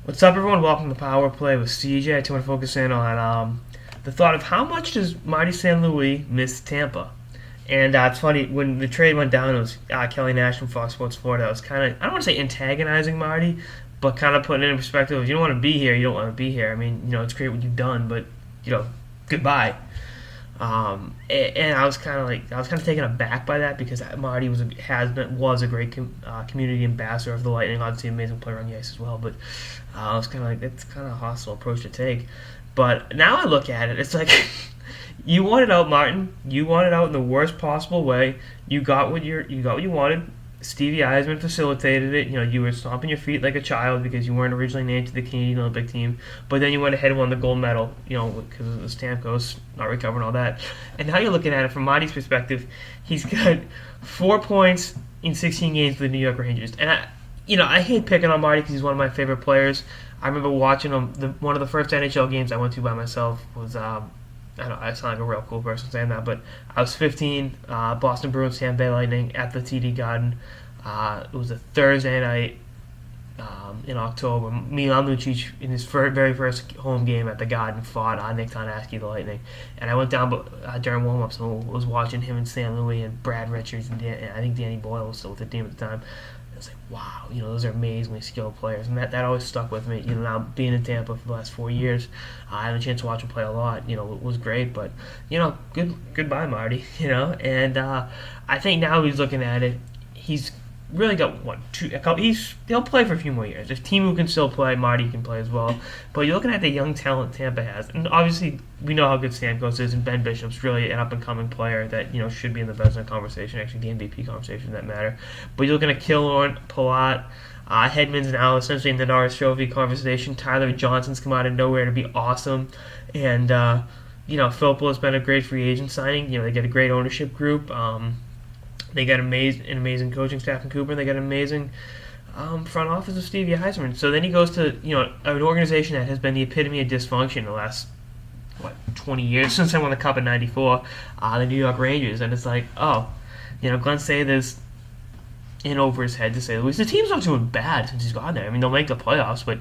What's up, everyone? Welcome to Power Play with CJ. I just want to focus in on the thought of how much does Marty St. Louis miss Tampa? And it's funny, when the trade went down, it was Kelly Nash from Fox Sports Florida. I was kind of, I don't want to say antagonizing Marty, but kind of putting it in perspective. If you don't want to be here, you don't want to be here. I mean, it's great what you've done, but, goodbye. And I was kind of taken aback by that because Marty was a great community ambassador of the Lightning, obviously an amazing player on the ice as well. But I was kind of like, it's kind of a hostile approach to take. But now I look at it, it's like you wanted out, Martin. You wanted out in the worst possible way. You got what you wanted. Stevie Eisman facilitated it. You were stomping your feet like a child because you weren't originally named to the Canadian Olympic team, but then you went ahead and won the gold medal, because of the Stamkos not recovering all that. And now you're looking at it from Marty's perspective. He's got 4 points in 16 games for the New York Rangers, and I hate picking on Marty because he's one of my favorite players. I remember watching him. One of the first NHL games I went to by myself was. I sound like a real cool person saying that, but I was 15, Boston Bruins, Tampa Bay Lightning at the TD Garden. It was a Thursday night in October. Milan Lucic, in his very first home game at the Garden, fought Nick Tarnasky, the Lightning. And I went down during warm-ups and was watching him in St. Louis and Brad Richards and I think Danny Boyle was still with the team at the time. I was like, wow, those are amazingly skilled players, and that always stuck with me. Now being in Tampa for the last 4 years, I had a chance to watch him play a lot. It was great, but goodbye, Marty. And I think now he's looking at it. He's really got a couple. He'll play for a few more years. If Timu can still play, Marty can play as well. But you're looking at the young talent Tampa has, and obviously we know how good Stamkos is, and Ben Bishop's really an up and coming player that should be in the Vezina conversation, actually the MVP conversation, for that matter. But you're looking at Killorn, Palat. Hedman's now essentially in the Norris Trophy conversation. Tyler Johnson's come out of nowhere to be awesome, and Filippo has been a great free agent signing. They get a great ownership group. They got an amazing coaching staff in Cooper, and they got an amazing front office of Stevie Eisman. So then he goes to an organization that has been the epitome of dysfunction in the last 20 years since I won the Cup in '94, the New York Rangers, and it's like, Glenn Sather's in over his head, to say the least. The team's not doing bad since he's gone there. I mean, they'll make the playoffs, but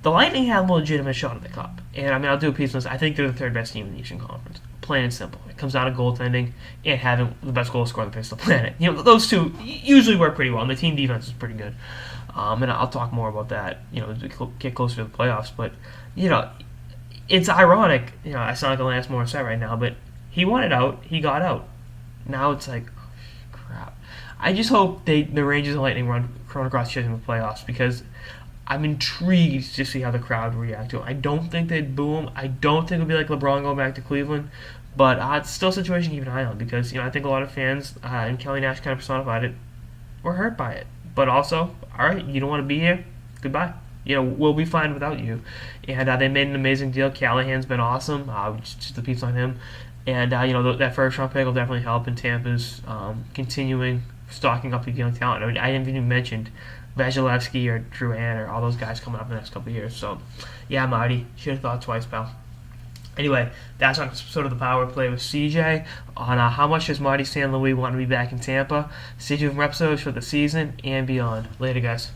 the Lightning have a legitimate shot at the Cup. And I'll do a piece on this. I think they're the third best team in the Eastern Conference. Plain and simple. It comes down to goaltending and having the best goal scorer on the face of the planet. Those two usually work pretty well, and the team defense is pretty good. And I'll talk more about that, as we get closer to the playoffs. But, it's ironic. I sound like a Lance Morissette right now, but he wanted out. He got out. Now it's like, oh, crap. I just hope the Rangers and Lightning run across the playoffs, because I'm intrigued to see how the crowd will react to it. I don't think they'd boo him. I don't think it'll be like LeBron going back to Cleveland. But it's still a situation to keep an eye on, because I think a lot of fans, and Kelly Nash kind of personified it, were hurt by it. But also, all right, you don't want to be here? Goodbye. We'll be fine without you. And they made an amazing deal. Callahan's been awesome. Just the piece on him. And, that first round pick will definitely help in Tampa's continuing stocking up the young talent. I haven't even mentioned Vasilevsky or Drew Ann or all those guys coming up in the next couple of years. So, yeah, Marty, should have thought twice, pal. Anyway, that's on sort of the Power Play with CJ on how much does Marty St. Louis want to be back in Tampa. Stay tuned for episodes for the season and beyond. Later, guys.